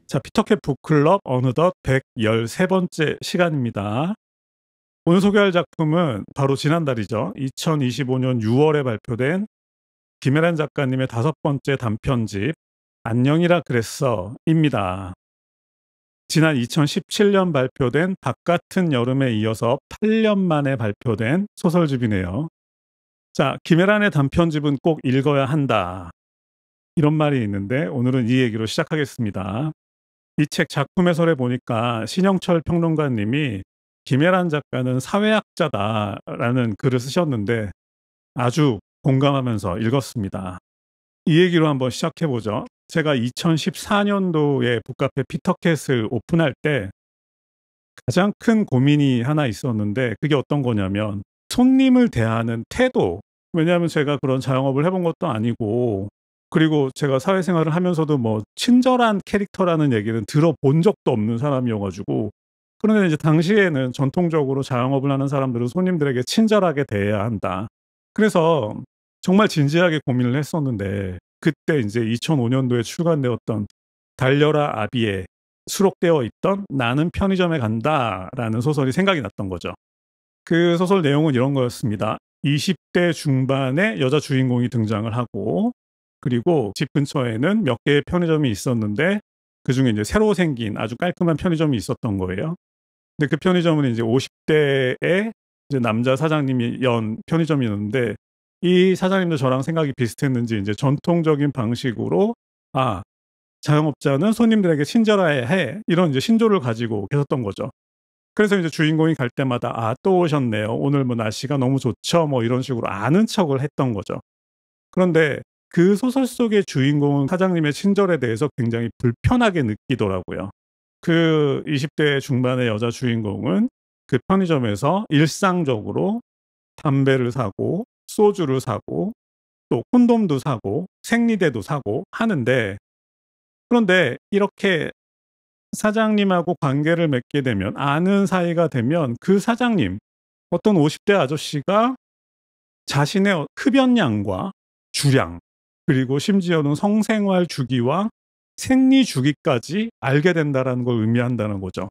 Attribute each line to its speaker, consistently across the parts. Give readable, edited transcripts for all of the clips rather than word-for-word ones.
Speaker 1: 자, 피터캣 북클럽 어느덧 113번째 시간입니다. 오늘 소개할 작품은 바로 지난달이죠. 2025년 6월에 발표된 김혜란 작가님의 5번째 단편집 안녕이라 그랬어입니다. 지난 2017년 발표된 바깥은 여름에 이어서 8년 만에 발표된 소설집이네요. 자, 김혜란의 단편집은 꼭 읽어야 한다, 이런 말이 있는데 오늘은 이 얘기로 시작하겠습니다. 이 책 작품 해설에 보니까 신영철 평론가님이 김혜란 작가는 사회학자다라는 글을 쓰셨는데 아주 공감하면서 읽었습니다. 이 얘기로 한번 시작해 보죠. 제가 2014년도에 북카페 피터캣을 오픈할 때 가장 큰 고민이 하나 있었는데 그게 어떤 거냐면 손님을 대하는 태도. 왜냐하면 제가 그런 자영업을 해본 것도 아니고, 그리고 제가 사회생활을 하면서도 뭐 친절한 캐릭터라는 얘기는 들어본 적도 없는 사람이어가지고, 그런데 이제 당시에는 전통적으로 자영업을 하는 사람들은 손님들에게 친절하게 대해야 한다. 그래서 정말 진지하게 고민을 했었는데 그때 이제 2005년도에 출간되었던 달려라 아비에 수록되어 있던 나는 편의점에 간다라는 소설이 생각이 났던 거죠. 그 소설 내용은 이런 거였습니다. 20대 중반의 여자 주인공이 등장을 하고, 그리고 집 근처에는 몇 개의 편의점이 있었는데 그중에 이제 새로 생긴 아주 깔끔한 편의점이 있었던 거예요. 근데 그 편의점은 이제 50대의 이제 남자 사장님이 연 편의점이었는데, 이 사장님도 저랑 생각이 비슷했는지 이제 전통적인 방식으로 자영업자는 손님들에게 친절해야 해, 이런 이제 신조를 가지고 계셨던 거죠. 그래서 이제 주인공이 갈 때마다 또 오셨네요. 오늘 뭐 날씨가 너무 좋죠. 뭐 이런 식으로 아는 척을 했던 거죠. 그런데 그 소설 속의 주인공은 사장님의 친절에 대해서 굉장히 불편하게 느끼더라고요. 그 20대 중반의 여자 주인공은 그 편의점에서 일상적으로 담배를 사고 소주를 사고 또 콘돔도 사고 생리대도 사고 하는데, 그런데 이렇게 사장님하고 관계를 맺게 되면, 아는 사이가 되면 그 사장님, 어떤 50대 아저씨가 자신의 흡연량과 주량, 그리고 심지어는 성생활 주기와 생리 주기까지 알게 된다라는 걸 의미한다는 거죠.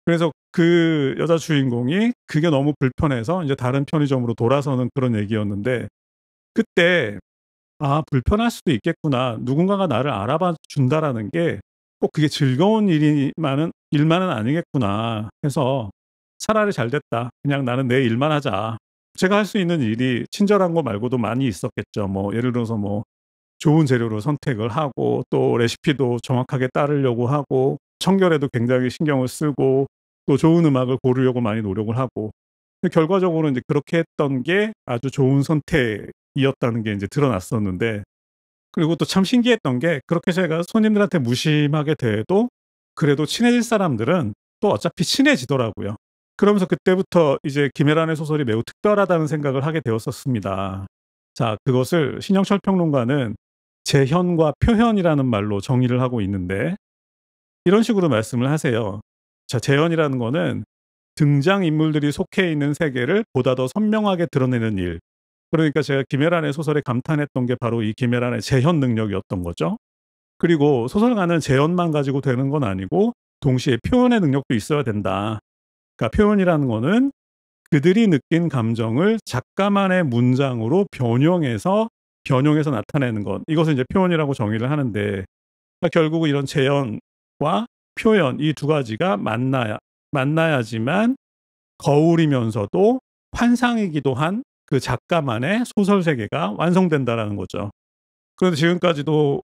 Speaker 1: 그래서 그 여자 주인공이 그게 너무 불편해서 이제 다른 편의점으로 돌아서는 그런 얘기였는데, 그때 불편할 수도 있겠구나. 누군가가 나를 알아봐 준다라는 게 꼭 그게 즐거운 일만은 아니겠구나 해서 차라리 잘 됐다. 그냥 나는 내 일만 하자. 제가 할 수 있는 일이 친절한 거 말고도 많이 있었겠죠. 뭐 예를 들어서 뭐 좋은 재료를 선택을 하고 또 레시피도 정확하게 따르려고 하고 청결에도 굉장히 신경을 쓰고 또 좋은 음악을 고르려고 많이 노력을 하고, 근데 결과적으로 이제 그렇게 했던 게 아주 좋은 선택이었다는 게 이제 드러났었는데, 그리고 또 참 신기했던 게 그렇게 제가 손님들한테 무심하게 대해도 그래도 친해질 사람들은 또 어차피 친해지더라고요. 그러면서 그때부터 이제 김혜란의 소설이 매우 특별하다는 생각을 하게 되었었습니다. 자, 그것을 신영철 평론가는 재현과 표현이라는 말로 정의를 하고 있는데 이런 식으로 말씀을 하세요. 자, 재현이라는 거는 등장인물들이 속해 있는 세계를 보다 더 선명하게 드러내는 일. 그러니까 제가 김혜란의 소설에 감탄했던 게 바로 이 김혜란의 재현 능력이었던 거죠. 그리고 소설가는 재현만 가지고 되는 건 아니고 동시에 표현의 능력도 있어야 된다. 그러니까 표현이라는 거는 그들이 느낀 감정을 작가만의 문장으로 변용해서 나타내는 것. 이것을 이제 표현이라고 정의를 하는데, 그러니까 결국은 이런 재현과 표현, 이 두 가지가 만나야지만 거울이면서도 환상이기도 한 그 작가만의 소설 세계가 완성된다라는 거죠. 그런데 지금까지도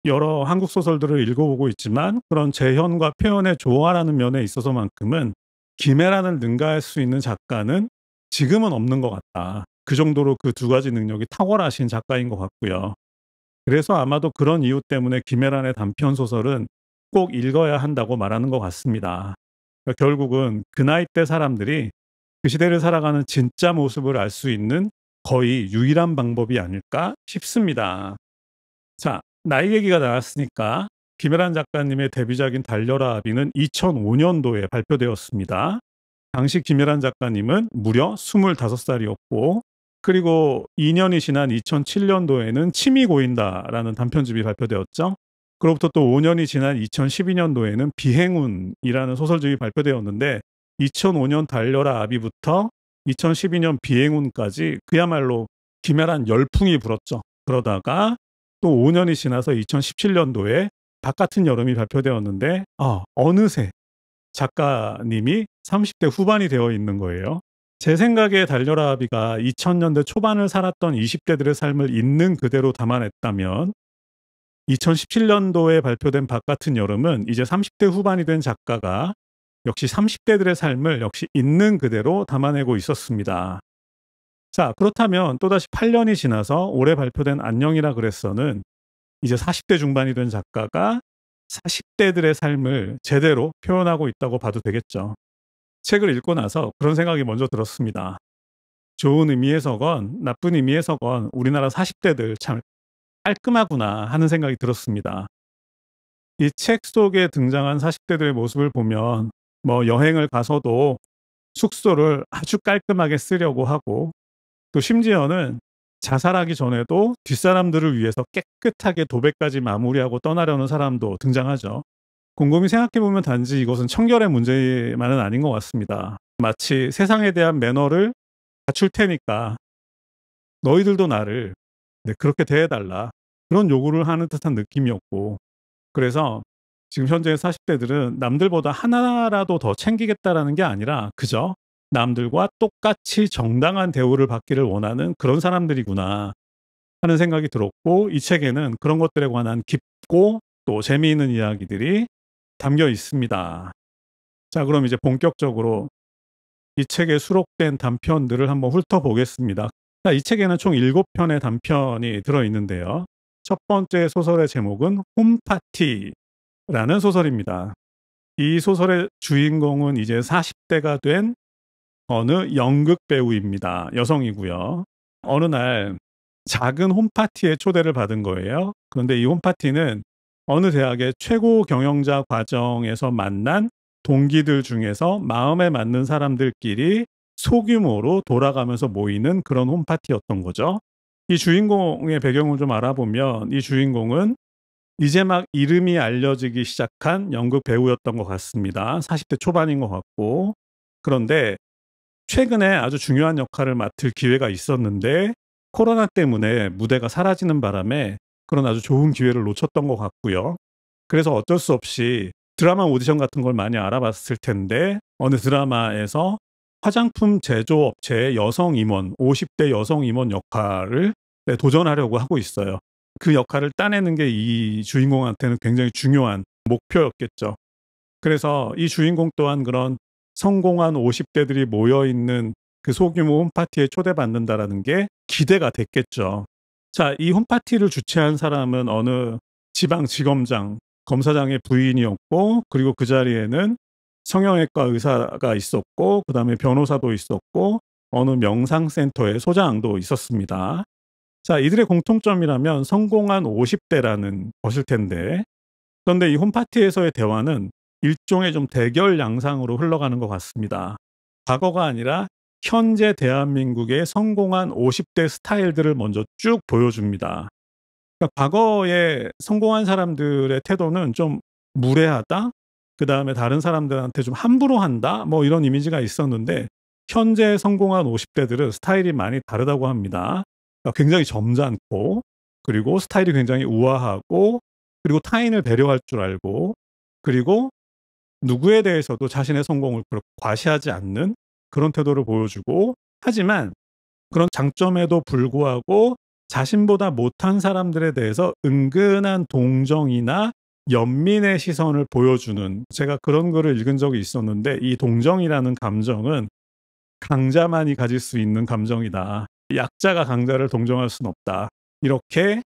Speaker 1: 여러 한국 소설들을 읽어보고 있지만 그런 재현과 표현의 조화라는 면에 있어서만큼은 김혜란을 능가할 수 있는 작가는 지금은 없는 것 같다. 그 정도로 그 두 가지 능력이 탁월하신 작가인 것 같고요. 그래서 아마도 그런 이유 때문에 김혜란의 단편 소설은 꼭 읽어야 한다고 말하는 것 같습니다. 그러니까 결국은 그 나이 대 사람들이 그 시대를 살아가는 진짜 모습을 알 수 있는 거의 유일한 방법이 아닐까 싶습니다. 자, 나이 얘기가 나왔으니까 김혜란 작가님의 데뷔작인 달려라 아비는 2005년도에 발표되었습니다. 당시 김혜란 작가님은 무려 25살이었고, 그리고 2년이 지난 2007년도에는 침이 고인다라는 단편집이 발표되었죠. 그로부터 또 5년이 지난 2012년도에는 비행운이라는 소설집이 발표되었는데 2005년 달려라 아비부터 2012년 비행운까지 그야말로 기멸한 열풍이 불었죠. 그러다가 또 5년이 지나서 2017년도에 바깥은 여름이 발표되었는데 어느새 작가님이 30대 후반이 되어 있는 거예요. 제 생각에 달려라 아비가 2000년대 초반을 살았던 20대들의 삶을 있는 그대로 담아냈다면 2017년도에 발표된 바깥은 여름은 이제 30대 후반이 된 작가가 역시 30대들의 삶을 역시 있는 그대로 담아내고 있었습니다. 자, 그렇다면 또다시 8년이 지나서 올해 발표된 안녕이라 그랬어는 이제 40대 중반이 된 작가가 40대들의 삶을 제대로 표현하고 있다고 봐도 되겠죠. 책을 읽고 나서 그런 생각이 먼저 들었습니다. 좋은 의미에서건 나쁜 의미에서건 우리나라 40대들 참 깔끔하구나 하는 생각이 들었습니다. 이 책 속에 등장한 40대들의 모습을 보면 뭐 여행을 가서도 숙소를 아주 깔끔하게 쓰려고 하고 또 심지어는 자살하기 전에도 뒷사람들을 위해서 깨끗하게 도배까지 마무리하고 떠나려는 사람도 등장하죠. 곰곰이 생각해보면 단지 이것은 청결의 문제만은 아닌 것 같습니다. 마치 세상에 대한 매너를 갖출 테니까 너희들도 나를 그렇게 대해달라 그런 요구를 하는 듯한 느낌이었고 그래서 지금 현재 40대들은 남들보다 하나라도 더 챙기겠다라는 게 아니라 그저 남들과 똑같이 정당한 대우를 받기를 원하는 그런 사람들이구나 하는 생각이 들었고 이 책에는 그런 것들에 관한 깊고 또 재미있는 이야기들이 담겨 있습니다. 자, 그럼 이제 본격적으로 이 책에 수록된 단편들을 한번 훑어보겠습니다. 자, 이 책에는 총 7편의 단편이 들어있는데요. 첫 번째 소설의 제목은 홈파티라는 소설입니다. 이 소설의 주인공은 이제 40대가 된 어느 연극 배우입니다. 여성이고요. 어느 날 작은 홈파티에 초대를 받은 거예요. 그런데 이 홈파티는 어느 대학의 최고 경영자 과정에서 만난 동기들 중에서 마음에 맞는 사람들끼리 소규모로 돌아가면서 모이는 그런 홈파티였던 거죠. 이 주인공의 배경을 좀 알아보면 이 주인공은 이제 막 이름이 알려지기 시작한 연극 배우였던 것 같습니다. 40대 초반인 것 같고 그런데 최근에 아주 중요한 역할을 맡을 기회가 있었는데 코로나 때문에 무대가 사라지는 바람에 그런 아주 좋은 기회를 놓쳤던 것 같고요. 그래서 어쩔 수 없이 드라마 오디션 같은 걸 많이 알아봤을 텐데 어느 드라마에서 화장품 제조업체의 여성 임원, 50대 여성 임원 역할을 도전하려고 하고 있어요. 그 역할을 따내는 게 이 주인공한테는 굉장히 중요한 목표였겠죠. 그래서 이 주인공 또한 그런 성공한 50대들이 모여있는 그 소규모 홈파티에 초대받는다라는 게 기대가 됐겠죠. 자, 이 홈파티를 주최한 사람은 어느 지방지검장, 검사장의 부인이었고 그리고 그 자리에는 성형외과 의사가 있었고 그 다음에 변호사도 있었고 어느 명상센터의 소장도 있었습니다. 자, 이들의 공통점이라면 성공한 50대라는 것일 텐데 그런데 이 홈파티에서의 대화는 일종의 좀 대결 양상으로 흘러가는 것 같습니다. 과거가 아니라 현재 대한민국의 성공한 50대 스타일들을 먼저 쭉 보여줍니다. 그러니까 과거에 성공한 사람들의 태도는 좀 무례하다, 그 다음에 다른 사람들한테 좀 함부로 한다, 뭐 이런 이미지가 있었는데 현재 성공한 50대들은 스타일이 많이 다르다고 합니다. 그러니까 굉장히 점잖고 그리고 스타일이 굉장히 우아하고 그리고 타인을 배려할 줄 알고 그리고 누구에 대해서도 자신의 성공을 그렇게 과시하지 않는 그런 태도를 보여주고 하지만 그런 장점에도 불구하고 자신보다 못한 사람들에 대해서 은근한 동정이나 연민의 시선을 보여주는 제가 그런 글을 읽은 적이 있었는데 이 동정이라는 감정은 강자만이 가질 수 있는 감정이다. 약자가 강자를 동정할 수는 없다. 이렇게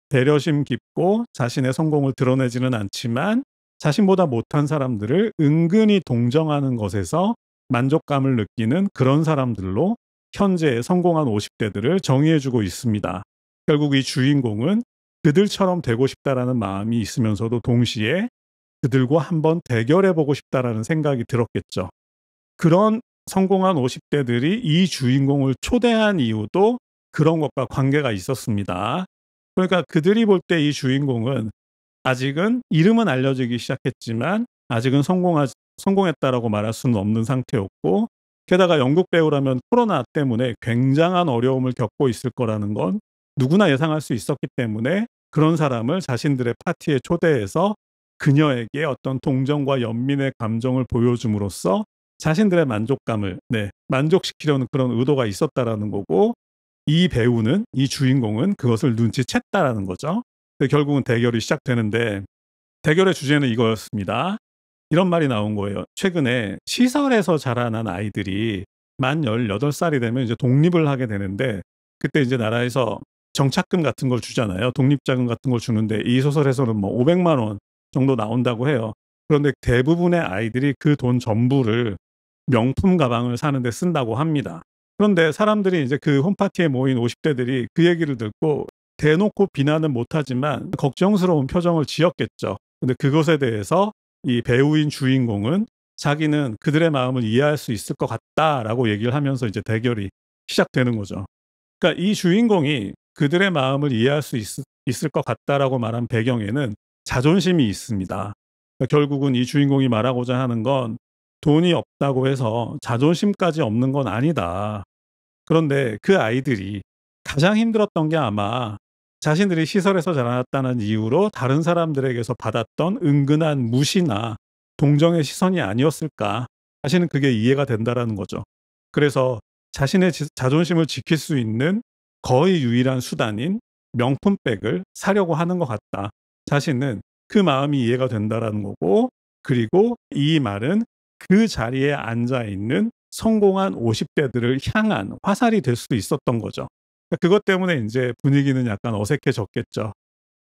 Speaker 1: 배려심 깊고 자신의 성공을 드러내지는 않지만 자신보다 못한 사람들을 은근히 동정하는 것에서 만족감을 느끼는 그런 사람들로 현재 성공한 50대들을 정의해주고 있습니다. 결국 이 주인공은 그들처럼 되고 싶다라는 마음이 있으면서도 동시에 그들과 한번 대결해보고 싶다라는 생각이 들었겠죠. 그런 성공한 50대들이 이 주인공을 초대한 이유도 그런 것과 관계가 있었습니다. 그러니까 그들이 볼 때 이 주인공은 아직은 이름은 알려지기 시작했지만 아직은 성공했다라고 말할 수는 없는 상태였고, 게다가 영국 배우라면 코로나 때문에 굉장한 어려움을 겪고 있을 거라는 건 누구나 예상할 수 있었기 때문에 그런 사람을 자신들의 파티에 초대해서 그녀에게 어떤 동정과 연민의 감정을 보여줌으로써 자신들의 만족감을 만족시키려는 그런 의도가 있었다라는 거고, 이 배우는, 이 주인공은 그것을 눈치챘다라는 거죠. 결국은 대결이 시작되는데, 대결의 주제는 이거였습니다. 이런 말이 나온 거예요. 최근에 시설에서 자라난 아이들이 만 18살이 되면 이제 독립을 하게 되는데, 그때 이제 나라에서 정착금 같은 걸 주잖아요. 독립자금 같은 걸 주는데, 이 소설에서는 뭐 500만 원 정도 나온다고 해요. 그런데 대부분의 아이들이 그 돈 전부를 명품 가방을 사는데 쓴다고 합니다. 그런데 사람들이 이제 그 홈파티에 모인 50대들이 그 얘기를 듣고 대놓고 비난은 못하지만 걱정스러운 표정을 지었겠죠. 근데 그것에 대해서 이 배우인 주인공은 자기는 그들의 마음을 이해할 수 있을 것 같다라고 얘기를 하면서 이제 대결이 시작되는 거죠. 그러니까 이 주인공이 그들의 마음을 이해할 수 있을 것 같다라고 말한 배경에는 자존심이 있습니다. 그러니까 결국은 이 주인공이 말하고자 하는 건 돈이 없다고 해서 자존심까지 없는 건 아니다. 그런데 그 아이들이 가장 힘들었던 게 아마 자신들이 시설에서 자라났다는 이유로 다른 사람들에게서 받았던 은근한 무시나 동정의 시선이 아니었을까. 사실은 그게 이해가 된다라는 거죠. 그래서 자신의 자존심을 지킬 수 있는 거의 유일한 수단인 명품백을 사려고 하는 것 같다. 자신은 그 마음이 이해가 된다라는 거고, 그리고 이 말은 그 자리에 앉아 있는 성공한 50대들을 향한 화살이 될 수도 있었던 거죠. 그것 때문에 이제 분위기는 약간 어색해졌겠죠.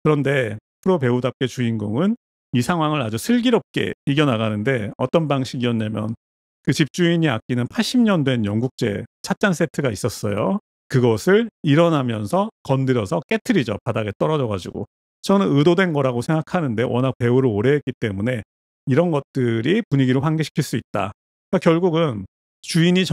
Speaker 1: 그런데 프로 배우답게 주인공은 이 상황을 아주 슬기롭게 이겨나가는데, 어떤 방식이었냐면 그 집주인이 아끼는 80년 된 영국제 찻잔 세트가 있었어요. 그것을 일어나면서 건드려서 깨트리죠. 바닥에 떨어져 가지고. 저는 의도된 거라고 생각하는데, 워낙 배우를 오래 했기 때문에 이런 것들이 분위기를 환기시킬 수 있다. 그러니까 결국은 집주인이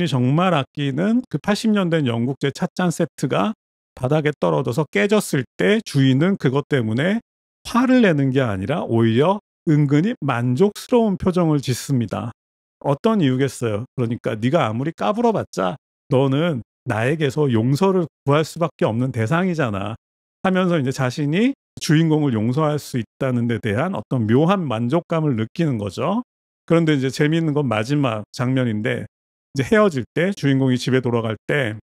Speaker 1: 정말 아끼는 그 80년 된 영국제 찻잔 세트가 바닥에 떨어져서 깨졌을 때 주인은 그것 때문에 화를 내는 게 아니라 오히려 은근히 만족스러운 표정을 짓습니다. 어떤 이유겠어요? 그러니까 네가 아무리 까불어봤자 너는 나에게서 용서를 구할 수밖에 없는 대상이잖아 하면서 이제 자신이 주인공을 용서할 수 있다는 데 대한 어떤 묘한 만족감을 느끼는 거죠. 그런데 이제 재미있는 건 마지막 장면인데, 이제 헤어질 때 주인공이 집에 돌아갈 때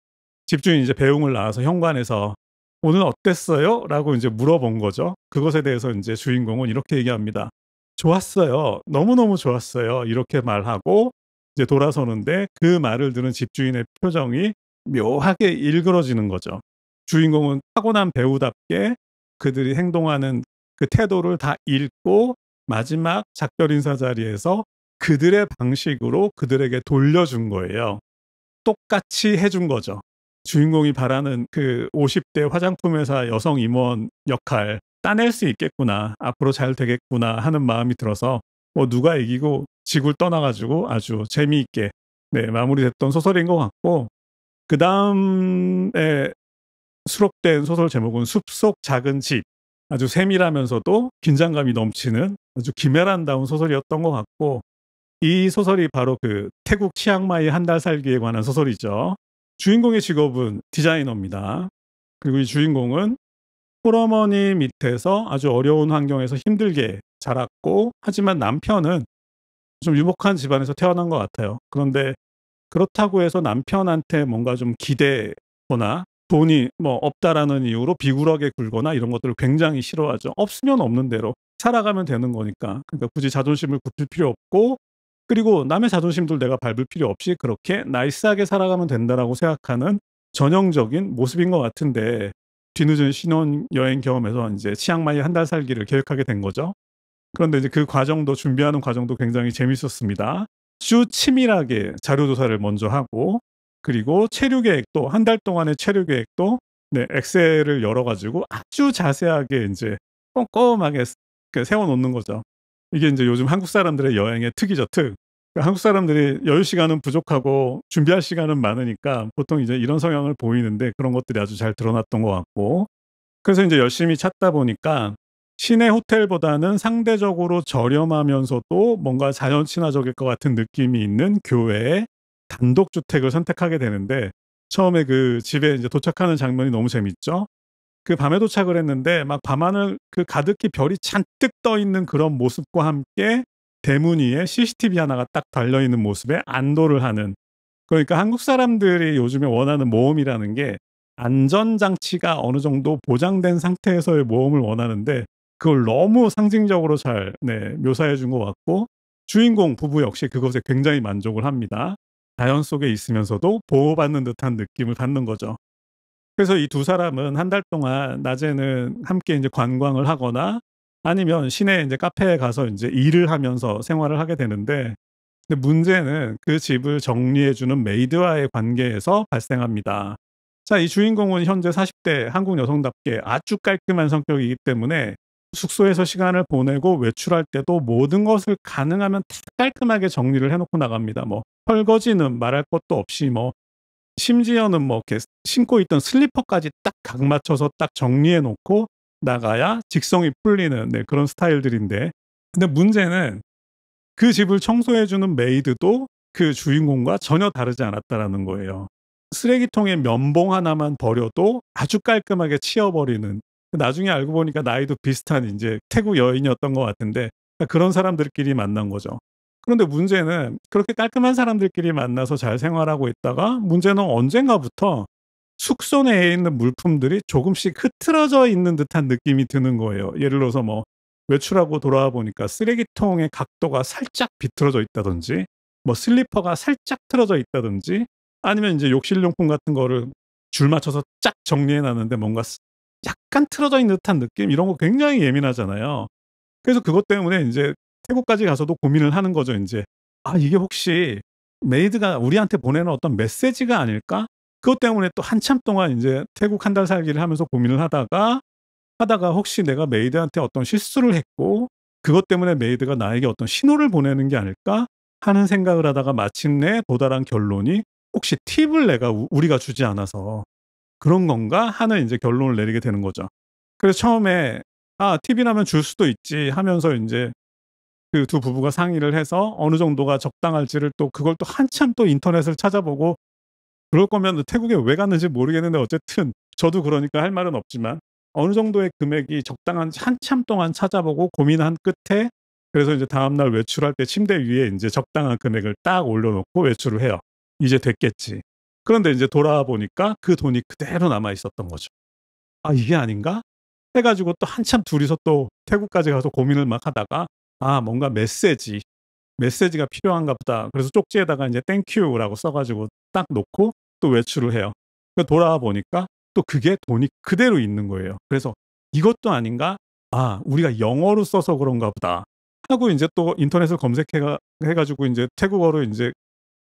Speaker 1: 집주인이 이제 배웅을 나와서 현관에서 "오늘 어땠어요?" 라고 이제 물어본 거죠. 그것에 대해서 이제 주인공은 이렇게 얘기합니다. "좋았어요. 너무너무 좋았어요." 이렇게 말하고 이제 돌아서는데, 그 말을 들은 집주인의 표정이 묘하게 일그러지는 거죠. 주인공은 타고난 배우답게 그들이 행동하는 그 태도를 다 읽고 마지막 작별 인사 자리에서 그들의 방식으로 그들에게 돌려준 거예요. 똑같이 해준 거죠. 주인공이 바라는 그 50대 화장품 회사 여성 임원 역할 따낼 수 있겠구나, 앞으로 잘 되겠구나 하는 마음이 들어서 누가 이기고 지구를 떠나가지고 아주 재미있게 마무리됐던 소설인 것 같고, 그 다음에 수록된 소설 제목은 숲속 작은 집. 아주 세밀하면서도 긴장감이 넘치는 아주 기메란다운 소설이었던 것 같고, 이 소설이 바로 그 태국 치앙마이 한 달 살기에 관한 소설이죠. 주인공의 직업은 디자이너입니다. 그리고 이 주인공은 홀어머니 밑에서 아주 어려운 환경에서 힘들게 자랐고, 하지만 남편은 좀 유복한 집안에서 태어난 것 같아요. 그런데 그렇다고 해서 남편한테 뭔가 좀 기대거나 돈이 뭐 없다라는 이유로 비굴하게 굴거나 이런 것들을 굉장히 싫어하죠. 없으면 없는 대로 살아가면 되는 거니까. 그러니까 굳이 자존심을 굳힐 필요 없고, 그리고 남의 자존심들 내가 밟을 필요 없이 그렇게 나이스하게 살아가면 된다라고 생각하는 전형적인 모습인 것 같은데, 뒤늦은 신혼여행 경험에서 이제 치앙마이 한 달 살기를 계획하게 된 거죠. 그런데 이제 그 과정도, 준비하는 과정도 굉장히 재밌었습니다. 아주 치밀하게 자료 조사를 먼저 하고, 그리고 체류 계획도 한 달 동안의 체류 계획도 엑셀을 열어 가지고 아주 자세하게 인제 꼼꼼하게 세워 놓는 거죠. 이게 인제 요즘 한국 사람들의 여행의 특이죠, 특. 그러니까 한국 사람들이 여유 시간은 부족하고 준비할 시간은 많으니까 보통 이제 이런 성향을 보이는데, 그런 것들이 아주 잘 드러났던 것 같고, 그래서 인제 열심히 찾다 보니까 시내 호텔보다는 상대적으로 저렴하면서도 뭔가 자연 친화적일 것 같은 느낌이 있는 교외에 단독 주택을 선택하게 되는데, 처음에 그 집에 이제 도착하는 장면이 너무 재밌죠. 그 밤에 도착을 했는데 막 밤하늘 그 가득히 별이 잔뜩 떠 있는 그런 모습과 함께 대문 위에 CCTV 하나가 딱 달려 있는 모습에 안도를 하는, 그러니까 한국 사람들이 요즘에 원하는 모험이라는 게 안전장치가 어느 정도 보장된 상태에서의 모험을 원하는데, 그걸 너무 상징적으로 잘 묘사해 준 것 같고, 주인공 부부 역시 그것에 굉장히 만족을 합니다. 자연 속에 있으면서도 보호받는 듯한 느낌을 받는 거죠. 그래서 이 두 사람은 한 달 동안 낮에는 함께 인제 관광을 하거나 아니면 시내 인제 카페에 가서 인제 일을 하면서 생활을 하게 되는데, 근데 문제는 그 집을 정리해 주는 메이드와의 관계에서 발생합니다. 자, 이 주인공은 현재 40대 한국 여성답게 아주 깔끔한 성격이기 때문에 숙소에서 시간을 보내고 외출할 때도 모든 것을 가능하면 다 깔끔하게 정리를 해 놓고 나갑니다. 뭐 설거지는 말할 것도 없이, 뭐 심지어는 뭐 이렇게 신고 있던 슬리퍼까지 딱 각 맞춰서 딱 정리해 놓고 나가야 직성이 풀리는 그런 스타일들인데, 근데 문제는 그 집을 청소해 주는 메이드도 그 주인공과 전혀 다르지 않았다라는 거예요. 쓰레기통에 면봉 하나만 버려도 아주 깔끔하게 치워 버리는, 나중에 알고 보니까 나이도 비슷한 인제 태국 여인이었던 것 같은데, 그런 사람들끼리 만난 거죠. 그런데 문제는 그렇게 깔끔한 사람들끼리 만나서 잘 생활하고 있다가 문제는 언젠가부터 숙소 내에 있는 물품들이 조금씩 흐트러져 있는 듯한 느낌이 드는 거예요. 예를 들어서 뭐 외출하고 돌아와 보니까 쓰레기통의 각도가 살짝 비틀어져 있다든지, 뭐 슬리퍼가 살짝 틀어져 있다든지, 아니면 인제 욕실용품 같은 거를 줄 맞춰서 쫙 정리해 놨는데 뭔가 약간 틀어져 있는 듯한 느낌, 이런 거 굉장히 예민하잖아요. 그래서 그것 때문에 인제 태국까지 가서도 고민을 하는 거죠 인제. '아, 이게 혹시 메이드가 우리한테 보내는 어떤 메시지가 아닐까?' 그것 때문에 또 한참 동안 인제 태국 한 달 살기를 하면서 고민을 하다가 '혹시 내가 메이드한테 어떤 실수를 했고 그것 때문에 메이드가 나에게 어떤 신호를 보내는 게 아닐까?' 하는 생각을 하다가 마침내 도달한 결론이 '혹시 팁을 내가 우리가 주지 않아서 그런 건가?' 하는 인제 결론을 내리게 되는 거죠. 그래서 처음에 '아, 팁이라면 줄 수도 있지.' 하면서 인제 그 두 부부가 상의를 해서 어느 정도가 적당할지를, 또 그걸 또 한참 또 인터넷을 찾아보고, 그럴 거면 태국에 왜 갔는지 모르겠는데 어쨌든 저도 그러니까 할 말은 없지만 어느 정도의 금액이 적당한지 한참 동안 찾아보고 고민한 끝에, 그래서 이제 다음날 외출할 때 침대 위에 인제 적당한 금액을 딱 올려 놓고 외출을 해요. '이제 됐겠지.' 그런데 인제 돌아와 보니까 그 돈이 그대로 남아 있었던 거죠. '아, 이게 아닌가?' 해 가지고 또 한참 둘이서 또 태국까지 가서 고민을 막 하다가 '아, 뭔가 메시지가 필요한가 보다.' 그래서 쪽지에다가 인제 땡큐라고 써 가지고 딱 놓고 또 외출을 해요. 그 돌아와 보니까 또 그게 돈이 그대로 있는 거예요. 그래서 '이것도 아닌가? 아, 우리가 영어로 써서 그런가 보다.' 하고 인제 또 인터넷을 검색해 해 가지고 인제 태국어로 인제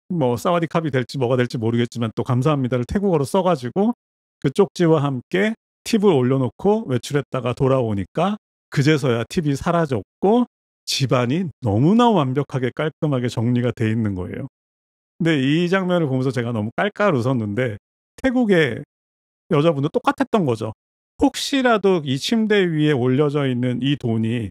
Speaker 1: 뭐 사와디캅이 될지 뭐가 될지 모르겠지만 또 감사합니다를 태국어로 써 가지고 그 쪽지와 함께 팁을 올려 놓고 외출했다가 돌아오니까 그제서야 팁이 사라졌고 집안이 너무나 완벽하게 깔끔하게 정리가 돼 있는 거예요. 근데 이 장면을 보면서 제가 너무 깔깔 웃었는데, 태국의 여자분도 똑같았던 거죠. 혹시라도 이 침대 위에 올려져 있는 이 돈이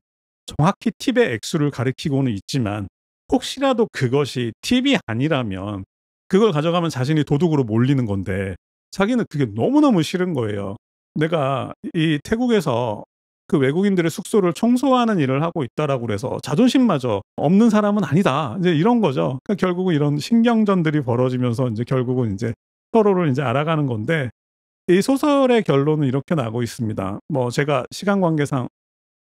Speaker 1: 정확히 팁의 액수를 가리키고는 있지만 혹시라도 그것이 팁이 아니라면 그걸 가져가면 자신이 도둑으로 몰리는 건데, 자기는 그게 너무너무 싫은 거예요. 내가 이 태국에서 그 외국인들의 숙소를 청소하는 일을 하고 있다라고 그래서 자존심마저 없는 사람은 아니다, 이제 이런 거죠. 그러니까 결국은 이런 신경전들이 벌어지면서 인제 결국은 인제 서로를 인제 알아가는 건데, 이 소설의 결론은 이렇게 나고 있습니다. 뭐 제가 시간 관계상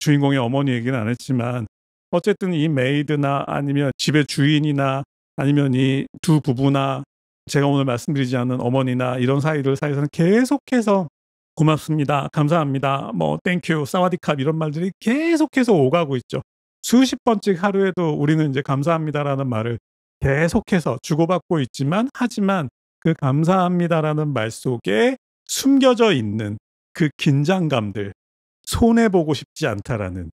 Speaker 1: 주인공의 어머니 얘기는 안 했지만 어쨌든 이 메이드나 아니면 집의 주인이나 아니면 이 두 부부나 제가 오늘 말씀드리지 않은 어머니나 이런 사이에서는 계속해서 "고맙습니다. 감사합니다. 뭐 땡큐, 사와디캅" 이런 말들이 계속해서 오가고 있죠. 수십 번씩 하루에도 우리는 인제 "감사합니다."라는 말을 계속해서 주고받고 있지만, 하지만 그 "감사합니다."라는 말 속에 숨겨져 있는 그 긴장감들, '손해 보고 싶지 않다.'라는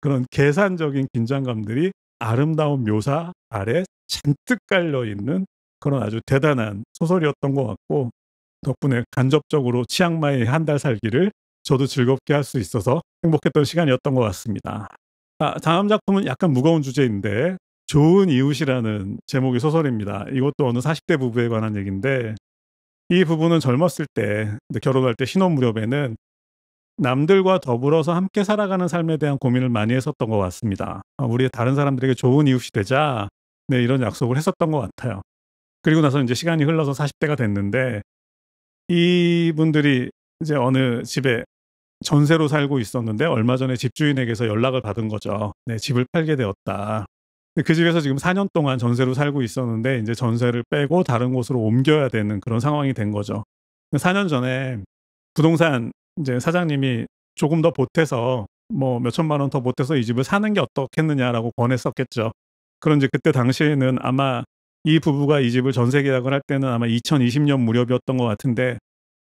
Speaker 1: 그런 계산적인 긴장감들이 아름다운 묘사 아래 잔뜩 깔려 있는 그런 아주 대단한 소설이었던 것 같고, 덕분에 간접적으로 치앙마이 한 달 살기를 저도 즐겁게 할 수 있어서 행복했던 시간이었던 것 같습니다. 다음 작품은 약간 무거운 주제인데 좋은 이웃이라는 제목의 소설입니다. 이것도 어느 40대 부부에 관한 얘기인데 이 부부는 젊었을 때 결혼할 때 신혼 무렵에는 남들과 더불어서 함께 살아가는 삶에 대한 고민을 많이 했었던 것 같습니다. 우리 다른 사람들에게 좋은 이웃이 되자 이런 약속을 했었던 것 같아요. 그리고 나서 이제 시간이 흘러서 40대가 됐는데 이분들이 이제 어느 집에 전세로 살고 있었는데 얼마 전에 집주인에게서 연락을 받은 거죠. 네, 집을 팔게 되었다. 그 집에서 지금 4년 동안 전세로 살고 있었는데 이제 전세를 빼고 다른 곳으로 옮겨야 되는 그런 상황이 된 거죠. 4년 전에 부동산 이제 사장님이 조금 더 보태서 뭐 몇천만 원 더 보태서 이 집을 사는 게 어떻겠느냐라고 권했었겠죠. 그런지 그때 당시에는 아마 이 부부가 이 집을 전세 계약을 할 때는 아마 2020년 무렵이었던 것 같은데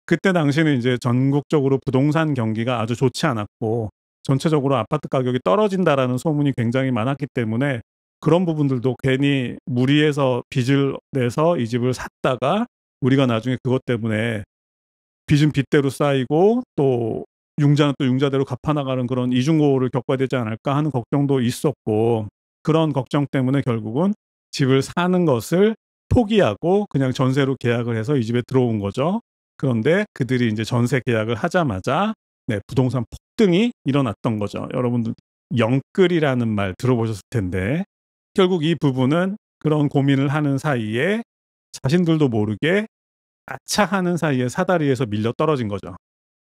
Speaker 1: 그때 당시는 이제 전국적으로 부동산 경기가 아주 좋지 않았고 전체적으로 아파트 가격이 떨어진다라는 소문이 굉장히 많았기 때문에 그런 부분들도 괜히 무리해서 빚을 내서 이 집을 샀다가 우리가 나중에 그것 때문에 빚은 빚대로 쌓이고 또 융자는 또 융자대로 갚아나가는 그런 이중고를 겪어야 되지 않을까 하는 걱정도 있었고 그런 걱정 때문에 결국은 집을 사는 것을 포기하고 그냥 전세로 계약을 해서 이 집에 들어온 거죠. 그런데 그들이 이제 전세 계약을 하자마자 부동산 폭등이 일어났던 거죠. 여러분들 영끌이라는 말 들어보셨을 텐데 결국 이 부부는 그런 고민을 하는 사이에 자신들도 모르게 아차하는 사이에 사다리에서 밀려 떨어진 거죠.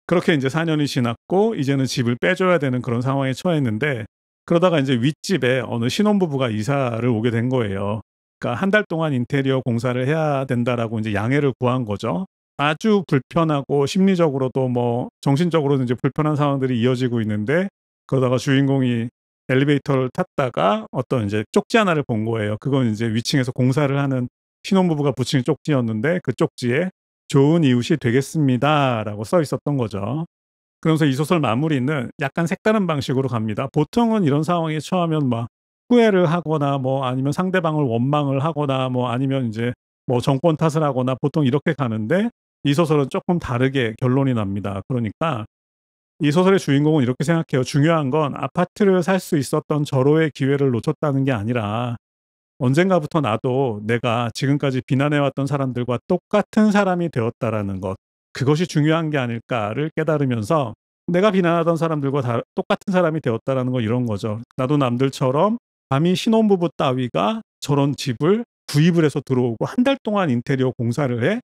Speaker 1: 그렇게 이제 4년이 지났고 이제는 집을 빼줘야 되는 그런 상황에 처했는데 그러다가 이제 윗집에 어느 신혼부부가 이사를 오게 된 거예요. 그러니까 한 달 동안 인테리어 공사를 해야 된다라고 이제 양해를 구한 거죠. 아주 불편하고 심리적으로도 뭐 정신적으로도 이제 불편한 상황들이 이어지고 있는데 그러다가 주인공이 엘리베이터를 탔다가 어떤 이제 쪽지 하나를 본 거예요. 그건 이제 위층에서 공사를 하는 신혼부부가 붙인 쪽지였는데 그 쪽지에 좋은 이웃이 되겠습니다라고 써 있었던 거죠. 그러면서 이 소설 마무리는 약간 색다른 방식으로 갑니다. 보통은 이런 상황에 처하면 막 후회를 하거나 뭐 아니면 상대방을 원망을 하거나 뭐 아니면 이제 뭐 정권 탓을 하거나 보통 이렇게 가는데 이 소설은 조금 다르게 결론이 납니다. 그러니까 이 소설의 주인공은 이렇게 생각해요. 중요한 건 아파트를 살 수 있었던 절호의 기회를 놓쳤다는 게 아니라 언젠가부터 나도 내가 지금까지 비난해왔던 사람들과 똑같은 사람이 되었다라는 것, 그것이 중요한 게 아닐까를 깨달으면서 내가 비난하던 사람들과 똑같은 사람이 되었다라는 거 이런 거죠. 나도 남들처럼 감히 신혼부부 따위가 저런 집을 구입을 해서 들어오고 한 달 동안 인테리어 공사를 해?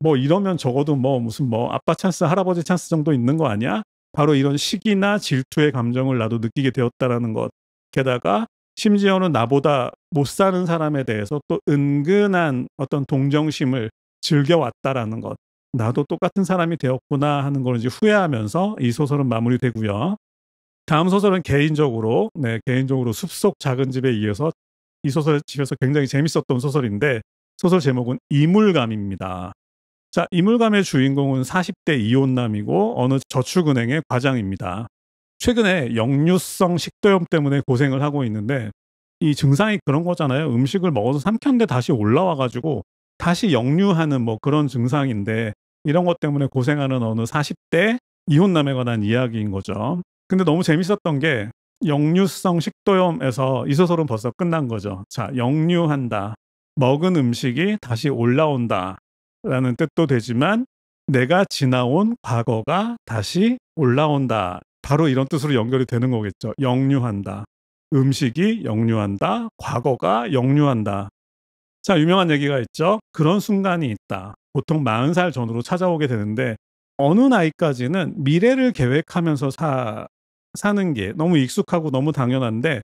Speaker 1: 뭐 이러면 적어도 뭐 무슨 뭐 아빠 찬스, 할아버지 찬스 정도 있는 거 아니야? 바로 이런 시기나 질투의 감정을 나도 느끼게 되었다라는 것. 게다가 심지어는 나보다 못 사는 사람에 대해서 또 은근한 어떤 동정심을 즐겨왔다라는 것. 나도 똑같은 사람이 되었구나 하는 걸 이제 후회하면서 이 소설은 마무리되고요. 다음 소설은 개인적으로 숲속 작은 집에 이어서 이 소설 집에서 굉장히 재밌었던 소설인데 소설 제목은 이물감입니다. 자, 이물감의 주인공은 40대 이혼남이고 어느 저축은행의 과장입니다. 최근에 역류성 식도염 때문에 고생을 하고 있는데 이 증상이 그런 거잖아요. 음식을 먹어서 삼켰는데 다시 올라와 가지고 다시 역류하는 뭐 그런 증상인데 이런 것 때문에 고생하는 어느 40대 이혼남에 관한 이야기인 거죠. 근데 너무 재밌었던 게 역류성 식도염에서 이 소설은 벌써 끝난 거죠. 자, 역류한다. 먹은 음식이 다시 올라온다. 라는 뜻도 되지만 내가 지나온 과거가 다시 올라온다. 바로 이런 뜻으로 연결이 되는 거겠죠. 역류한다. 음식이 역류한다. 과거가 역류한다. 자, 유명한 얘기가 있죠. 그런 순간이 있다. 보통 40살 전후로 찾아오게 되는데 어느 나이까지는 미래를 계획하면서 사는 게 너무 익숙하고 너무 당연한데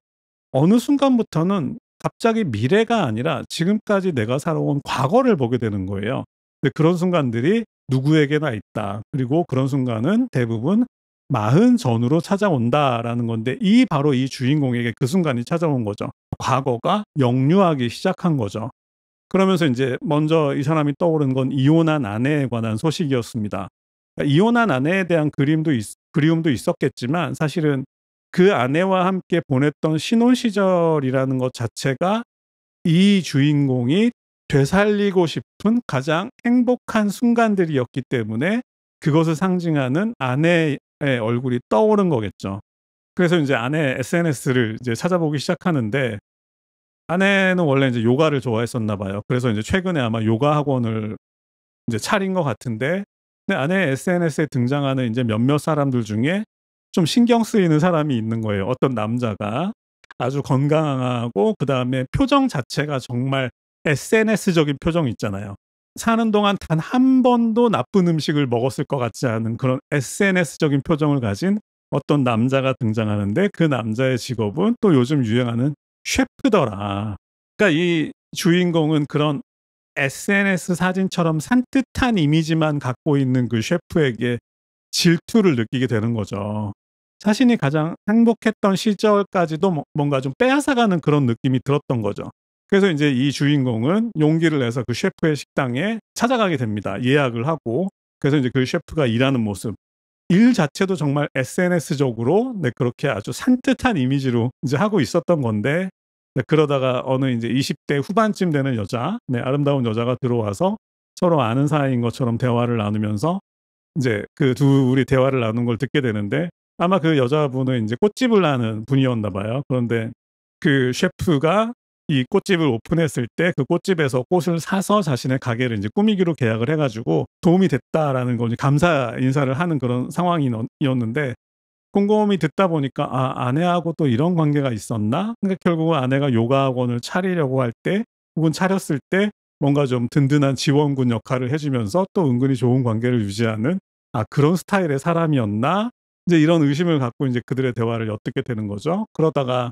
Speaker 1: 어느 순간부터는 갑자기 미래가 아니라 지금까지 내가 살아온 과거를 보게 되는 거예요. 근데 그런 순간들이 누구에게나 있다. 그리고 그런 순간은 대부분 40 전후로 찾아온다라는 건데 바로 이 주인공에게 그 순간이 찾아온 거죠. 과거가 역류하기 시작한 거죠. 그러면서 이제 먼저 이 사람이 떠오른 건 이혼한 아내에 관한 소식이었습니다. 그러니까 이혼한 아내에 대한 그리움도 있었겠지만 사실은 그 아내와 함께 보냈던 신혼 시절이라는 것 자체가 이 주인공이 되살리고 싶은 가장 행복한 순간들이었기 때문에 그것을 상징하는 아내의 얼굴이 떠오른 거겠죠. 그래서 인제 아내 SNS를 이제 찾아보기 시작하는데 아내는 원래 인제 요가를 좋아했었나 봐요. 그래서 인제 최근에 아마 요가 학원을 인제 차린 것 같은데 근데 아내 SNS에 등장하는 인제 몇몇 사람들 중에 좀 신경 쓰이는 사람이 있는 거예요. 어떤 남자가 아주 건강하고 그다음에 표정 자체가 정말 SNS적인 표정 있잖아요. 사는 동안 단 한 번도 나쁜 음식을 먹었을 것 같지 않은 그런 SNS적인 표정을 가진 어떤 남자가 등장하는데 그 남자의 직업은 또 요즘 유행하는 셰프더라. 그러니까 이 주인공은 그런 SNS 사진처럼 산뜻한 이미지만 갖고 있는 그 셰프에게 질투를 느끼게 되는 거죠. 자신이 가장 행복했던 시절까지도 뭔가 좀 빼앗아가는 그런 느낌이 들었던 거죠. 그래서 인제 이 주인공은 용기를 내서 그 셰프의 식당에 찾아가게 됩니다. 예약을 하고. 그래서 이제 그 셰프가 일하는 모습. 일 자체도 정말 SNS적으로 그렇게 아주 산뜻한 이미지로 이제 하고 있었던 건데 그러다가 어느 인제 20대 후반쯤 되는 여자, 아름다운 여자가 들어와서 서로 아는 사이인 것처럼 대화를 나누면서 인제 그 둘이 대화를 나눈 걸 듣게 되는데 아마 그 여자분은 인제 꽃집을 하는 분이었나 봐요. 그런데 그 셰프가 이 꽃집을 오픈했을 때 그 꽃집에서 꽃을 사서 자신의 가게를 인제 꾸미기로 계약을 해 가지고 "도움이 됐다."라는 걸 이제 감사 인사를 하는 그런 상황이 었는데 곰곰이 듣다 보니까 '아 아내하고 또 이런 관계가 있었나?' 그러니까 결국은 아내가 요가 학원을 차리려고 할 때 혹은 차렸을 때 뭔가 좀 든든한 지원군 역할을 해 주면서 또 은근히 좋은 관계를 유지하는 '아 그런 스타일의 사람이었나?' 이제 이런 의심을 갖고 인제 그들의 대화를 엿듣게 되는 거죠. 그러다가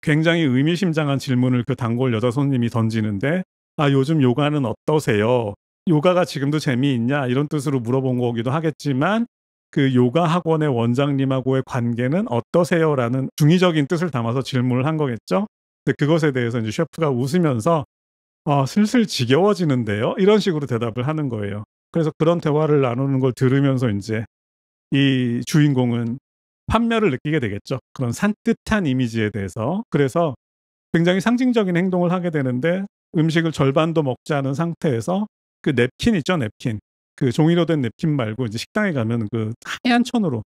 Speaker 1: 굉장히 의미심장한 질문을 그 단골 여자 손님이 던지는데 "아 요즘 요가는 어떠세요? 요가가 지금도 재미있냐?" 이런 뜻으로 물어본 거기도 하겠지만 그 "요가 학원의 원장님하고의 관계는 어떠세요?"라는 중의적인 뜻을 담아서 질문을 한 거겠죠. 근데 그것에 대해서 인제 셰프가 웃으면서 "아 슬슬 지겨워지는데요." 이런 식으로 대답을 하는 거예요. 그래서 그런 대화를 나누는 걸 들으면서 인제 이 주인공은 환멸을 느끼게 되겠죠. 그런 산뜻한 이미지에 대해서. 그래서 굉장히 상징적인 행동을 하게 되는데 음식을 절반도 먹지 않은 상태에서 그 냅킨 있죠, 냅킨. 그 종이로 된 냅킨 말고 이제 식당에 가면 그 하얀 천으로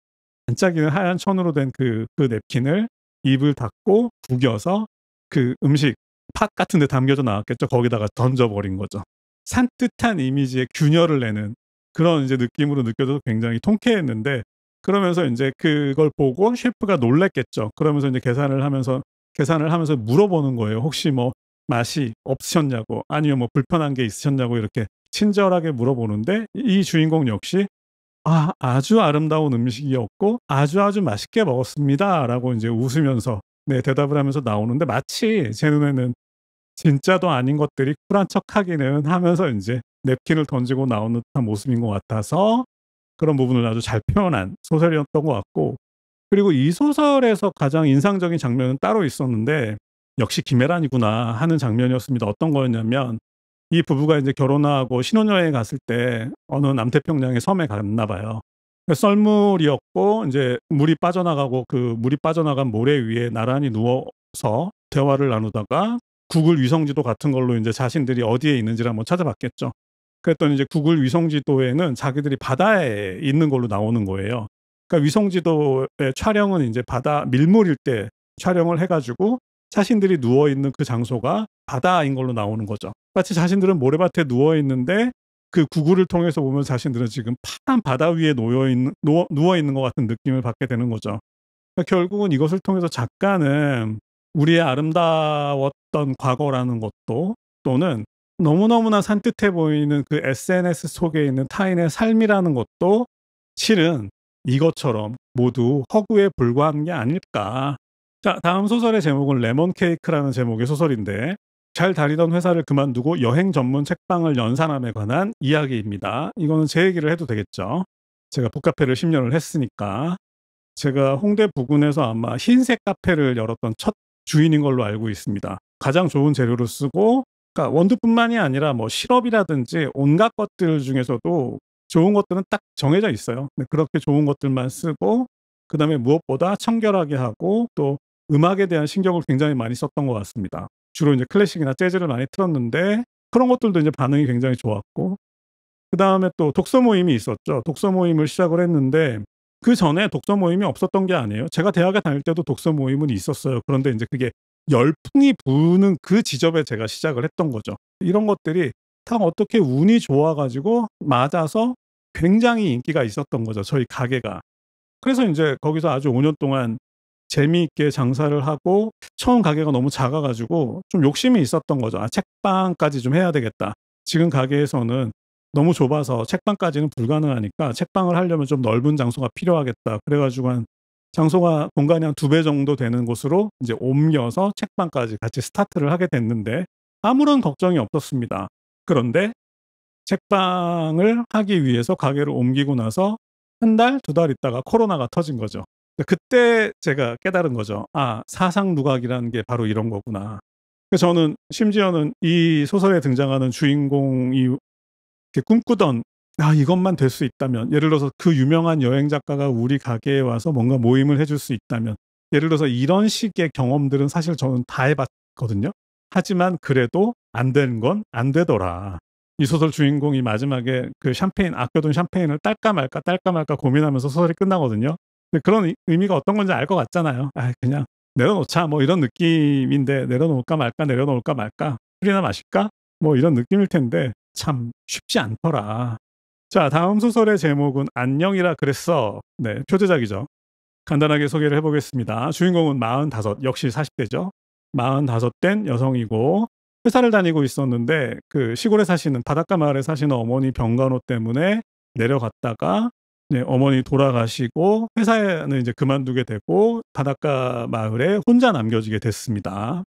Speaker 1: 반짝이는 하얀 천으로 된 그 냅킨을 입을 닫고 구겨서 그 음식 팥 같은 데 담겨져 나왔겠죠. 거기다가 던져 버린 거죠. 산뜻한 이미지에 균열을 내는 그런 이제 느낌으로 느껴져서 굉장히 통쾌했는데 그러면서 인제 그걸 보고 셰프가 놀랐겠죠. 그러면서 인제 계산을 하면서 물어보는 거예요. 혹시 뭐 맛이 없으셨냐고 아니면 뭐 불편한 게 있으셨냐고 이렇게 친절하게 물어보는데 이 주인공 역시 아주 아름다운 음식이었고 아주 맛있게 먹었습니다라고 인제 웃으면서 대답을 하면서 나오는데 마치 제 눈에는 진짜도 아닌 것들이 쿨한 척하기는 하면서 인제 냅킨을 던지고 나오는 듯한 모습인 것 같아서 그런 부분을 아주 잘 표현한 소설이었던 것 같고 그리고 이 소설에서 가장 인상적인 장면은 따로 있었는데 '역시 김애란이구나.' 하는 장면이었습니다. 어떤 거였냐면 이 부부가 인제 결혼하고 신혼여행 갔을 때 어느 남태평양의 섬에 갔나 봐요. 그 썰물이었고 인제 물이 빠져나간 모래 위에 나란히 누워서 대화를 나누다가 구글 위성 지도 같은 걸로 인제 자신들이 어디에 있는지를 한번 찾아봤겠죠. 그랬더니 이제 구글 위성 지도에는 자기들이 바다에 있는 걸로 나오는 거예요. 그러니까 위성 지도의 촬영은 인제 바다 밀물일 때 촬영을 해 가지고 자신들이 누워 있는 그 장소가 바다인 걸로 나오는 거죠. 마치 자신들은 모래밭에 누워 있는데 그 구글을 통해서 보면 자신들은 지금 파란 바다 위에 누워 있는 것 같은 느낌을 받게 되는 거죠. 그러니까 결국은 이것을 통해서 작가는 우리의 아름다웠던 과거라는 것도 또는 너무너무나 산뜻해 보이는 그 SNS 속에 있는 타인의 삶이라는 것도 실은 이것처럼 모두 허구에 불과한 게 아닐까. 자, 다음 소설의 제목은 레몬 케이크라는 제목의 소설인데 잘 다니던 회사를 그만두고 여행 전문 책방을 연 사람에 관한 이야기입니다. 이거는 제 얘기를 해도 되겠죠. 제가 북카페를 10년을 했으니까. 제가 홍대 부근에서 아마 흰색 카페를 열었던 첫 주인인 걸로 알고 있습니다. 가장 좋은 재료를 쓰고 그러니까 원두뿐만이 아니라 뭐 시럽이라든지 온갖 것들 중에서도 좋은 것들은 딱 정해져 있어요. 근데 그렇게 좋은 것들만 쓰고 그다음에 무엇보다 청결하게 하고 또 음악에 대한 신경을 굉장히 많이 썼던 것 같습니다. 주로 이제 클래식이나 재즈를 많이 틀었는데 그런 것들도 이제 반응이 굉장히 좋았고 그다음에 또 독서 모임이 있었죠. 독서 모임을 시작을 했는데 그전에 독서 모임이 없었던 게 아니에요. 제가 대학에 다닐 때도 독서 모임은 있었어요. 그런데 인제 그게 열풍이 부는 그 지점에 제가 시작을 했던 거죠. 이런 것들이 다 어떻게 운이 좋아 가지고 맞아서 굉장히 인기가 있었던 거죠, 저희 가게가. 그래서 인제 거기서 아주 5년 동안 재미있게 장사를 하고 처음 가게가 너무 작아 가지고 좀 욕심이 있었던 거죠. '아 책방까지 좀 해야 되겠다.' 지금 가게에서는 너무 좁아서 책방까지는 불가능하니까 '책방을 하려면 좀 넓은 장소가 필요하겠다.' 그래 가지고 한 장소가 공간이 한 2배 정도 되는 곳으로 인제 옮겨서 책방까지 같이 스타트를 하게 됐는데 아무런 걱정이 없었습니다. 그런데 책방을 하기 위해서 가게를 옮기고 나서 1 달, 2달 있다가 코로나가 터진 거죠. 그때 제가 깨달은 거죠. '아 사상 누각이라는 게 바로 이런 거구나.' 그래서 저는 심지어는 이 소설에 등장하는 주인공이 이렇게 꿈꾸던 '아 이것만 될 수 있다면.' 예를 들어서 그 유명한 여행 작가가 우리 가게에 와서 뭔가 모임을 해줄 수 있다면 예를 들어서 이런 식의 경험들은 사실 저는 다 해 봤거든요. 하지만 그래도 안 되는 건 안 되더라. 이 소설 주인공이 마지막에 그 샴페인 아껴둔 샴페인을 딸까 말까, 딸까 말까 고민하면서 소설이 끝나거든요. 근데 그런 의미가 어떤 건지 알 것 같잖아요. '아 그냥 내려놓자.' 뭐 이런 느낌인데 '내려놓을까 말까, 내려놓을까 말까. 술이나 마실까?' 뭐 이런 느낌일 텐데 참 쉽지 않더라. 자 다음 소설의 제목은 안녕이라 그랬어. 네 표제작이죠. 간단하게 소개를 해 보겠습니다. 주인공은 45 역시 40 대죠. 45된 여성이고 회사를 다니고 있었는데 그 시골에 사시는 바닷가 마을에 사시는 어머니 병간호 때문에 내려갔다가 네 어머니 돌아가시고 회사는 이제 그만두게 되고 바닷가 마을에 혼자 남겨지게 됐습니다.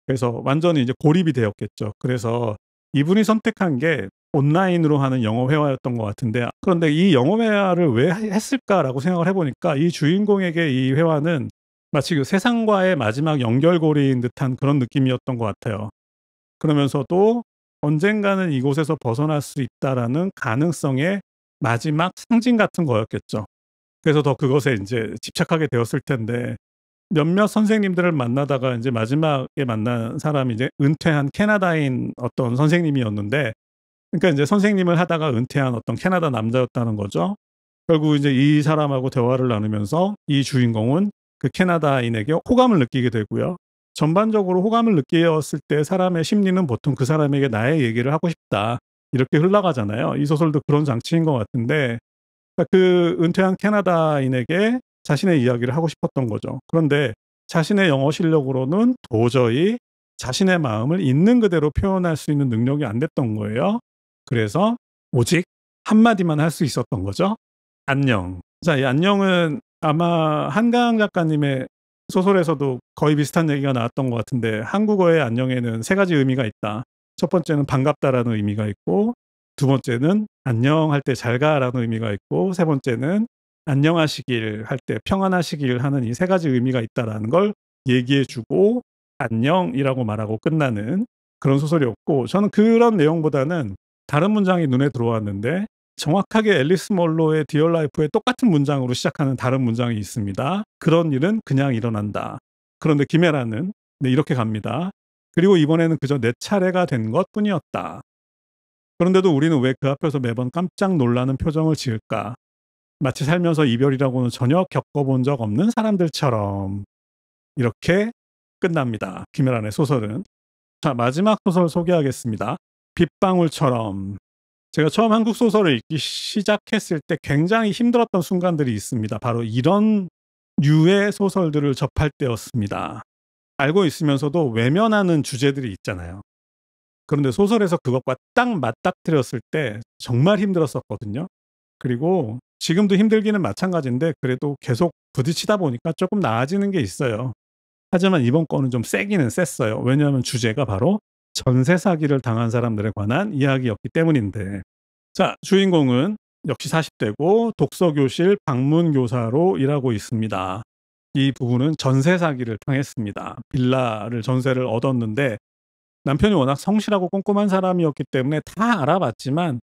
Speaker 1: 그래서 완전히 이제 고립이 되었겠죠. 그래서 이분이 선택한 게 온라인으로 하는 영어 회화였던 것 같은데 그런데 '이 영어 회화를 왜 했을까?'라고 생각을 해 보니까 이 주인공에게 이 회화는 마치 그 세상과의 마지막 연결고리인 듯한 그런 느낌이었던 것 같아요. 그러면서도 '언젠가는 이곳에서 벗어날 수 있다.'라는 가능성의 마지막 상징 같은 거였겠죠. 그래서 더 그것에 인제 집착하게 되었을 텐데 몇몇 선생님들을 만나다가 인제 마지막에 만난 사람이 이제 은퇴한 캐나다인 어떤 선생님이었는데 그러니까 인제 선생님을 하다가 은퇴한 어떤 캐나다 남자였다는 거죠. 결국 이제 이 사람하고 대화를 나누면서 이 주인공은 그 캐나다인에게 호감을 느끼게 되고요. 전반적으로 호감을 느꼈을 때 사람의 심리는 보통 '그 사람에게 나의 얘기를 하고 싶다.' 이렇게 흘러가잖아요. 이 소설도 그런 장치인 것 같은데 그러니까 그 은퇴한 캐나다인에게 자신의 이야기를 하고 싶었던 거죠. 그런데 자신의 영어 실력으로는 도저히 자신의 마음을 있는 그대로 표현할 수 있는 능력이 안 됐던 거예요. 그래서 오직 한마디만 할 수 있었던 거죠. "안녕." 자 이 안녕은 아마 한강 작가님의 소설에서도 거의 비슷한 얘기가 나왔던 것 같은데 한국어의 안녕에는 3 가지 의미가 있다. 첫 번째는 반갑다라는 의미가 있고 두 번째는 안녕할 때 잘 가라는 의미가 있고 세 번째는 안녕하시길 할 때 평안하시길 하는 이 3 가지 의미가 있다라는 걸 얘기해 주고 안녕이라고 말하고 끝나는 그런 소설이었고 저는 그런 내용보다는 다른 문장이 눈에 들어왔는데 정확하게 앨리스 먼로의 디어 라이프의 똑같은 문장으로 시작하는 다른 문장이 있습니다. "그런 일은 그냥 일어난다." 그런데 김애라는 네 이렇게 갑니다. "그리고 이번에는 그저 내 차례가 된 것뿐이었다." 그런데도 우리는 왜 그 앞에서 매번 깜짝 놀라는 표정을 지을까? 마치 살면서 이별이라고는 전혀 겪어본 적 없는 사람들처럼. 이렇게 끝납니다. 김혜란의 소설은. 자, 마지막 소설 소개하겠습니다. 빗방울처럼. 제가 처음 한국 소설을 읽기 시작했을 때 굉장히 힘들었던 순간들이 있습니다. 바로 이런 류의 소설들을 접할 때였습니다. 알고 있으면서도 외면하는 주제들이 있잖아요. 그런데 소설에서 그것과 딱 맞닥뜨렸을 때 정말 힘들었었거든요. 그리고 지금도 힘들기는 마찬가지인데 그래도 계속 부딪히다 보니까 조금 나아지는 게 있어요. 하지만 이번 거는 좀 세기는 셌어요. 왜냐하면 주제가 바로 전세 사기를 당한 사람들에 관한 이야기였기 때문인데. 자, 주인공은 역시 40 대고 독서교실 방문교사로 일하고 있습니다. 이 부부는 전세 사기를 당했습니다. 빌라를 전세를 얻었는데 남편이 워낙 성실하고 꼼꼼한 사람이었기 때문에 다 알아봤지만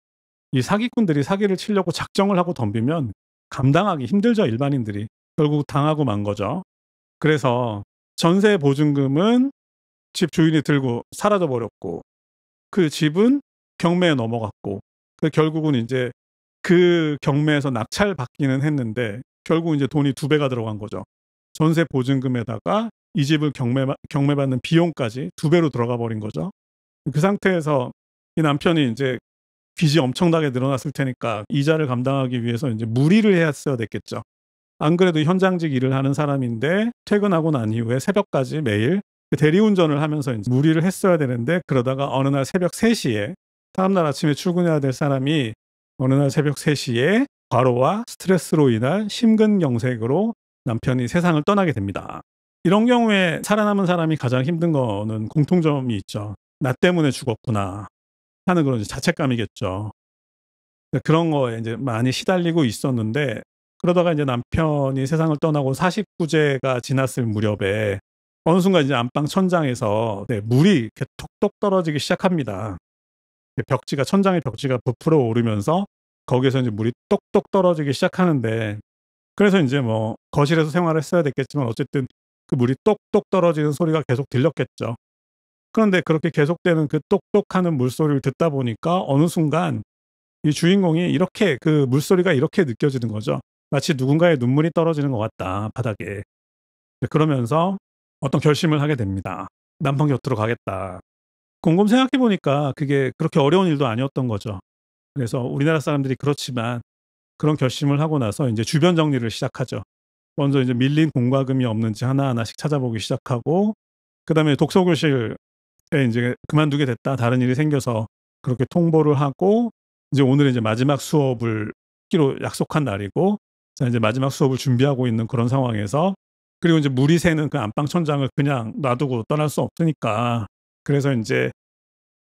Speaker 1: 이 사기꾼들이 사기를 치려고 작정을 하고 덤비면 감당하기 힘들죠, 일반인들이. 결국 당하고 만 거죠. 그래서 전세 보증금은 집 주인이 들고 사라져 버렸고 그 집은 경매에 넘어갔고 결국은 인제 그 경매에서 낙찰받기는 했는데 결국 이제 돈이 2배가 들어간 거죠. 전세 보증금에다가 이 집을 경매받는 비용까지 2배로 들어가 버린 거죠. 그 상태에서 이 남편이 이제 빚이 엄청나게 늘어났을 테니까 이자를 감당하기 위해서 이제 무리를 했어야 됐겠죠. 안 그래도 현장직 일을 하는 사람인데 퇴근하고 난 이후에 새벽까지 매일 대리운전을 하면서 이제 무리를 했어야 되는데, 그러다가 어느 날 새벽 3시에, 다음날 아침에 출근해야 될 사람이 어느 날 새벽 3시에 과로와 스트레스로 인한 심근경색으로 남편이 세상을 떠나게 됩니다. 이런 경우에 살아남은 사람이 가장 힘든 거는 공통점이 있죠. 나 때문에 죽었구나 하는 그런 자책감이겠죠. 그런 거에 이제 많이 시달리고 있었는데, 그러다가 이제 남편이 세상을 떠나고 49제가 지났을 무렵에 어느 순간 이제 안방 천장에서 물이 이렇게 톡톡 떨어지기 시작합니다. 천장의 벽지가 부풀어 오르면서 거기에서 이제 물이 똑똑 떨어지기 시작하는데, 그래서 이제 뭐 거실에서 생활을 했어야 됐겠지만 어쨌든 그 물이 똑똑 떨어지는 소리가 계속 들렸겠죠. 그런데 그렇게 계속되는 그 똑똑하는 물소리를 듣다 보니까 어느 순간 이 주인공이 이렇게 그 물소리가 이렇게 느껴지는 거죠. 마치 누군가의 눈물이 떨어지는 것 같다, 바닥에. 그러면서 어떤 결심을 하게 됩니다. 남편 곁으로 가겠다. 곰곰 생각해 보니까 그게 그렇게 어려운 일도 아니었던 거죠. 그래서 우리나라 사람들이 그렇지만 그런 결심을 하고 나서 이제 주변 정리를 시작하죠. 먼저 이제 밀린 공과금이 없는지 하나하나씩 찾아보기 시작하고, 그다음에 독서교실에 이제 그만두게 됐다, 다른 일이 생겨서 그렇게 통보를 하고, 이제 오늘은 이제 마지막 수업을 하기로 약속한 날이고, 자 이제 마지막 수업을 준비하고 있는 그런 상황에서, 그리고 이제 물이 새는 그 안방 천장을 그냥 놔두고 떠날 수 없으니까, 그래서 인제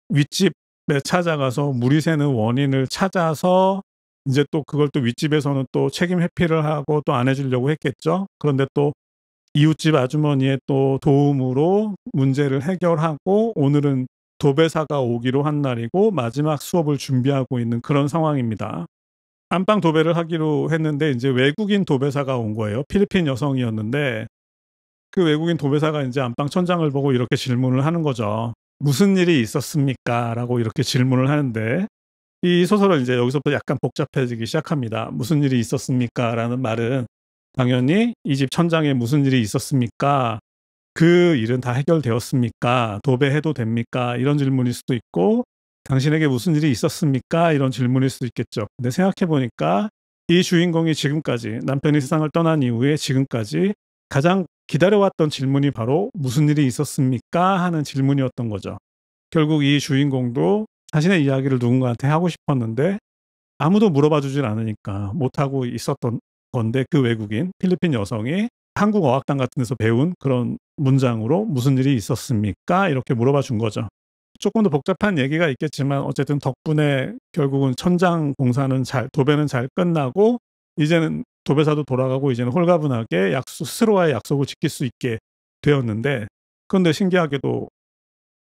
Speaker 1: 윗집에 찾아가서 물이 새는 원인을 찾아서 인제 또 그걸 또 윗집에서는 또 책임 회피를 하고 또 안 해 주려고 했겠죠. 그런데 또 이웃집 아주머니의 또 도움으로 문제를 해결하고 오늘은 도배사가 오기로 한 날이고 마지막 수업을 준비하고 있는 그런 상황입니다. 안방 도배를 하기로 했는데 인제 외국인 도배사가 온 거예요. 필리핀 여성이었는데, 그 외국인 도배사가 인제 안방 천장을 보고 이렇게 질문을 하는 거죠. "무슨 일이 있었습니까?" 라고 이렇게 질문을 하는데, 이 소설은 이제 여기서부터 약간 복잡해지기 시작합니다. "무슨 일이 있었습니까?" 라는 말은 당연히 "이 집 천장에 무슨 일이 있었습니까? 그 일은 다 해결되었습니까? 도배해도 됩니까?" 이런 질문일 수도 있고, "당신에게 무슨 일이 있었습니까?" 이런 질문일 수도 있겠죠. 근데 생각해 보니까 이 주인공이 지금까지, 남편이 세상을 떠난 이후에 지금까지 가장 기다려왔던 질문이 바로 "무슨 일이 있었습니까?" 하는 질문이었던 거죠. 결국 이 주인공도 자신의 이야기를 누군가한테 하고 싶었는데 아무도 물어봐 주질 않으니까 못하고 있었던 건데, 그 외국인 필리핀 여성이 한국 어학당 같은 데서 배운 그런 문장으로 "무슨 일이 있었습니까?" 이렇게 물어봐 준 거죠. 조금 더 복잡한 얘기가 있겠지만 어쨌든 덕분에 결국은 천장 공사는 도배는 잘 끝나고, 이제는 도배사도 돌아가고 이제는 홀가분하게 스스로와의 약속을 지킬 수 있게 되었는데, 그런데 신기하게도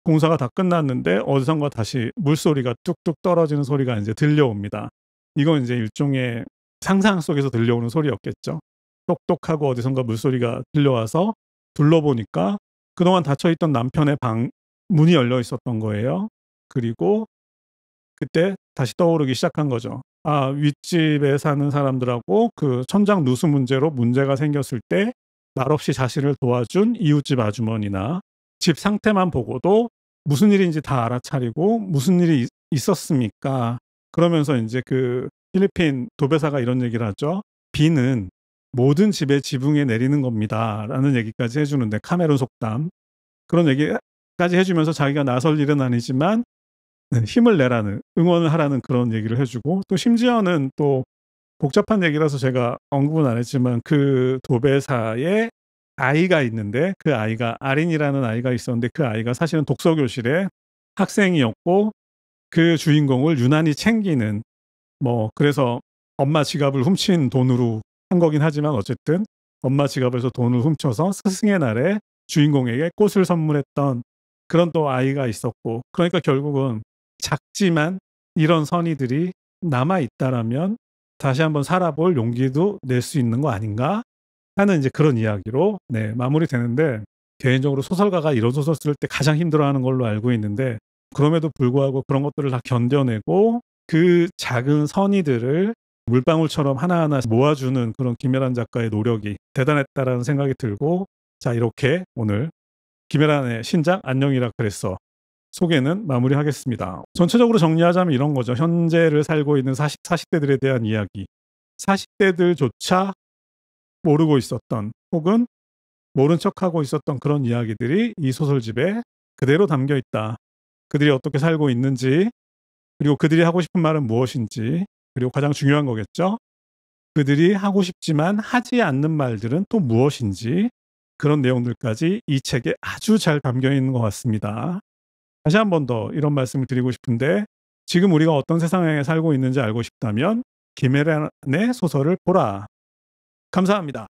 Speaker 1: 공사가 다 끝났는데 어디선가 다시 물소리가 뚝뚝 떨어지는 소리가 인제 들려옵니다. 이건 인제 일종의 상상 속에서 들려오는 소리였겠죠. 똑똑하고 어디선가 물소리가 들려와서 둘러보니까 그동안 닫혀 있던 남편의 방 문이 열려 있었던 거예요. 그리고 그때 다시 떠오르기 시작한 거죠. 아, 윗집에 사는 사람들하고 그 천장 누수 문제로 문제가 생겼을 때 말없이 자신을 도와준 이웃집 아주머니나, 집 상태만 보고도 무슨 일인지 다 알아차리고 "무슨 일이 있었습니까?" 그러면서 인제 그 필리핀 도배사가 이런 얘기를 하죠. "비는 모든 집의 지붕에 내리는 겁니다."라는 얘기까지 해 주는데, 카메룬 속담. 그런 얘기까지 해 주면서 자기가 나설 일은 아니지만 힘을 내라는, 응원을 하라는 그런 얘기를 해 주고, 또 심지어는 또 복잡한 얘기라서 제가 언급은 안 했지만 그 도배사의 아이가 있는데, 그 아이가 아린이라는 아이가 있었는데, 그 아이가 사실은 독서교실의 학생이었고 그 주인공을 유난히 챙기는, 뭐 그래서 엄마 지갑을 훔친 돈으로 한 거긴 하지만 어쨌든 엄마 지갑에서 돈을 훔쳐서 스승의 날에 주인공에게 꽃을 선물했던 그런 또 아이가 있었고, 그러니까 결국은 작지만 이런 선의들이 남아 있다라면 다시 한번 살아볼 용기도 낼 수 있는 거 아닌가 하는 이제 그런 이야기로 마무리되는데, 개인적으로 소설가가 이런 소설 쓸 때 가장 힘들어하는 걸로 알고 있는데, 그럼에도 불구하고 그런 것들을 다 견뎌내고 그 작은 선의들을 물방울처럼 하나하나 모아주는 그런 김혜란 작가의 노력이 대단했다라는 생각이 들고, 자, 이렇게 오늘 김혜란의 신작 안녕이라 그랬어 소개는 마무리하겠습니다. 전체적으로 정리하자면 이런 거죠. 현재를 살고 있는 40대들에 대한 이야기. 40대들조차 모르고 있었던, 혹은 모른 척하고 있었던 그런 이야기들이 이 소설집에 그대로 담겨 있다. 그들이 어떻게 살고 있는지, 그리고 그들이 하고 싶은 말은 무엇인지, 그리고 가장 중요한 거겠죠. 그들이 하고 싶지만 하지 않는 말들은 또 무엇인지, 그런 내용들까지 이 책에 아주 잘 담겨 있는 것 같습니다. 다시 한 번 더 이런 말씀을 드리고 싶은데, 지금 우리가 어떤 세상에 살고 있는지 알고 싶다면 김혜란의 소설을 보라. 감사합니다.